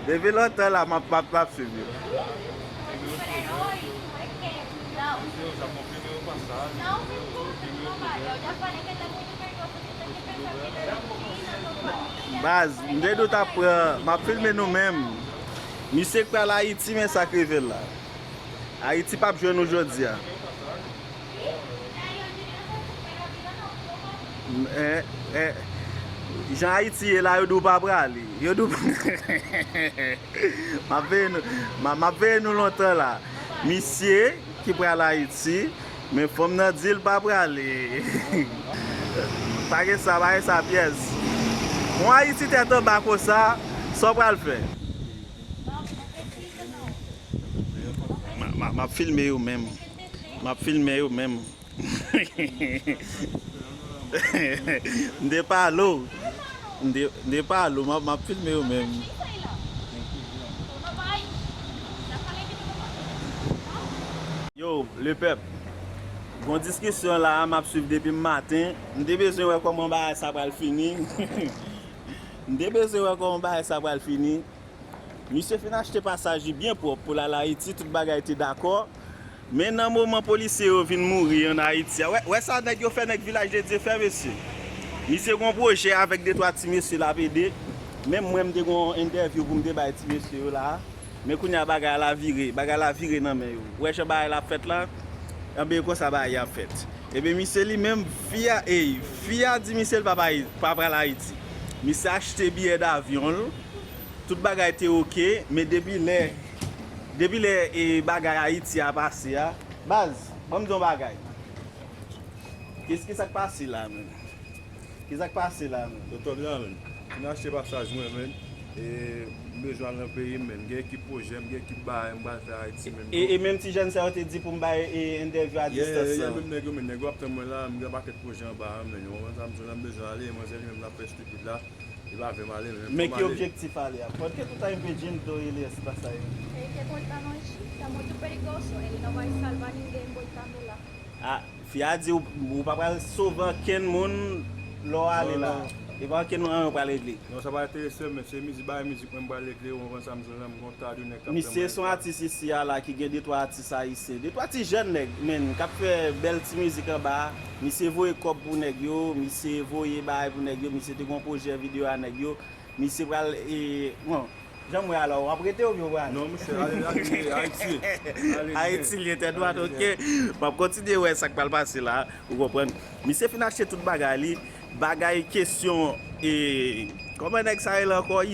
Depuis longtemps là, m'a suivi. Super-herói, não é que. Não. Eu já confirmei o passado. Não me escuta, tu não vai. Eu já falei que ele é muito vergonhoso. Você tem que pensar primeiro na menina, tua família. Baz, m'de do ta prend, m'a filmé nous-mêmes. Monsieur qui parle Haïti, mais ça crive là. Haïti pas jouer aujourd'hui. Aí eu diria não, super-herói não. Jean Haïti là, yo dou pas brali. Yo dou m'a veille nous longtemps là. Monsieur qui parle Haïti, mais faut me dire pas brali. Pas que ça va sa pièce. Moi Haïti t'es en bas comme ça, ça va le faire. Não, não precisa não. M'a filmé eu même. M'a filmé eu même. N'de pas l'eau. N'de pas l'eau, m'a filmé eu même. Isso aí, Léo. Tu não vai. Já falei que tu não vai. Yo, le peuple. Bon discussion là, m'a suivi depuis le matin. N'de besoin voir comment ça va le finir. N'de besoin voir comment ça va le finir. Monsieur fin acheter passage bien propre pour la Haïti, toute bagaille était d'accord. Mais dans le moment policier vient mourir en Haïti. Ouais ça nèg yo fait dans village de Dieu fait monsieur. Monsieur gon projet avec des trois petits monsieur la PD. Même moi me gon interview pour me débat petit monsieur là. Mais kounya bagaille la viré nan men yo. Ouais je bagaille la fête là. En bien quoi ça bagaille a fait. Et bien monsieur lui même via dit monsieur pas pour Haïti. Monsieur acheté billet d'avion. Tout bagay était OK, mais depuis les bagay Haïti a passé, base, bon me bagay. Qu'est-ce qui s'est passé là, man? Qu'est-ce qui s'est passé là, man? Docteur bien, on a acheté passage moi-même et besoin dans le pays même. Il y a qui projet, il y a qui bail, on va faire Haïti même. Et même si jeune ça te dit pour me bailler interview à distance. Même nèg même nèg après moi là, on a pas de projet en bas, mais on a besoin aller, moi c'est même la pêche stupide là. Il va faire mal. Mais que objectif ali? Por que tu tá impedindo ele esse passaí? Ele quer botar nós. Tá muito perigoso. Ele não vai salvar ninguém botando lá. Ah, fia dit ou pas sauver ken moun lo ali là. Et pas ken on va régler. Non, ça va intéresser, mais c'est musique, même pas régler, on va s'amuser, on va compter du nèg. Monsieur son artiste ici là qui gagne des trois artistes ici. Des trois petits jeunes nèg men qui fait belle petite musique en bas. Monsieur voye cop pour nèg yo, monsieur voye bail pour nèg yo, monsieur te gon projet vidéo à nèg yo. Monsieur pral bon, j'aimerais alors après te ou bien non, monsieur, allez, Haïti. Haïti il était droit OK. Pas continuer ouais ça qui va passer là, vous comprenez. Monsieur fin acheter toute bagaille bagay question et comment nèg ça là encore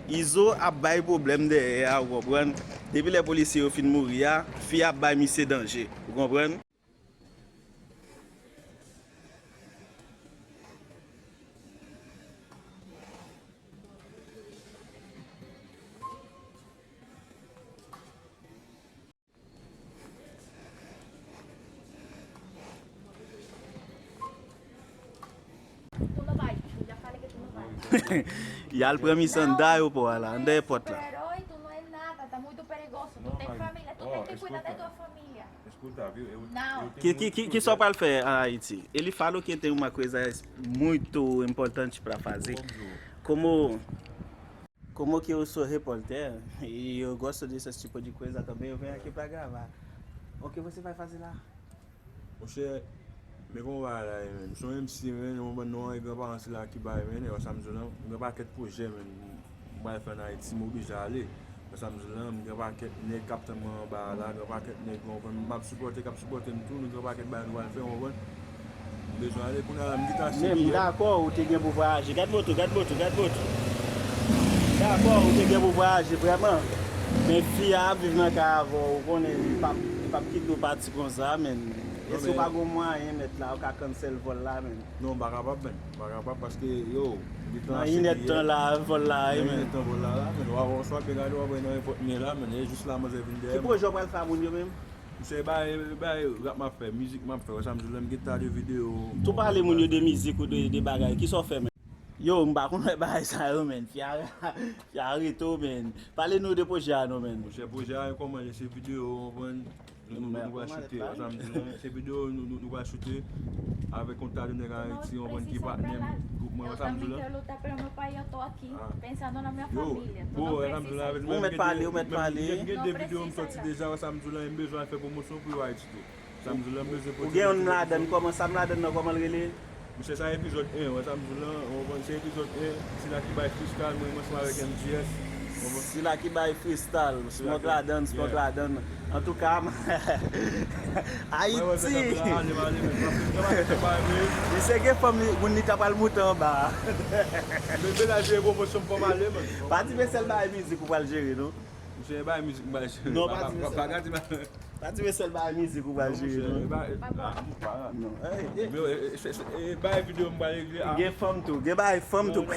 Izo a bay problème derrière, vous comprenez. Depuis les policiers fin mourir, fi a bay monsieur danger, vous comprenez. Tu não vai. Eu já falei que tu não vai. Il y a le premier sandail au port là, on est porte là. Super-herói, tu não é nada. Tá muito perigoso. Tu tem família. Tu tem que cuidar da tua família. Escuta, viu? Não. Que só para fazer a Haiti? Ele falou que tem uma coisa muito importante para fazer. Como que eu sou repórter e eu gosto desse tipo de coisa também, eu venho aqui para gravar. O que você vai fazer lá? Você, me como vai lá, mano? Sou MC, mano, não é gravando lá que vai, mano, eu estamos lá, não vai ter projet, mano, vai fazer na Haïti, me oblige a aller. Nós estamos lá, não vai ter nem capta mão lá, não vai ter nem como, mas suporter tudo, não vai ter bem, não vai ter um bom. Besoin aller pour la me dit Même d'accord, ou te gen pour voyager. Garde moto. D'accord, ou te gen pour voyager vraiment. Mais fille a vivre dans caravane, on connaît pas quitter parti comme ça, mais est-ce que pas gon moyen mettre là, on ka cancel vol là men. Non, pas parce que yo, il est temps là, vol là, mais vol là, mais on va soit que là, on va dans n'importe là, mais juste là moi je viens derrière. C'est pour je vais faire mon yo même. C'est rap m'a fait, musique m'a fait, ça me joue guitare de vidéo. Tu parles mon yo de musique ou de bagages qui sont fait men. Yo, m'pa connait ba ça yo men. Fi arrêté men. Parlez-nous de projet non men. Projet comment ces vidéos nous va shooter ces vidéos nous va shooter avec contact de Haïti on va qui partenaire groupe Mas Eu também quero lutar pelo meu pai e eu tô aqui pensando na minha família. Tu não precisa Ou mettre parler, ou mettre parler. Gen de video m sorti deja wè samdou la m bezwen fè promosyon pou White Day. Samdou la m bezwen Ou gen yon la den, koman sa m la den nan koman rele? Mse sa epizod 1, wè samdou la, on kon se epizod 1, si la ki bay fiscal, mwen mwen swa wèk MGS. Si la ki bay freestyle, smoke la den. En tout cas, Haïti. Di se gen fòm moun ni tapal moutan ba. Mwen be la jè promosyon pou male man. Pati ve sel bay mizik ou pal jere, no? Mse bay mizik bay jere. Non, pati ve sel bay mizik ou pal jere, no? Bay video m bay regle. Gen fòm tou, gen bay fòm tou.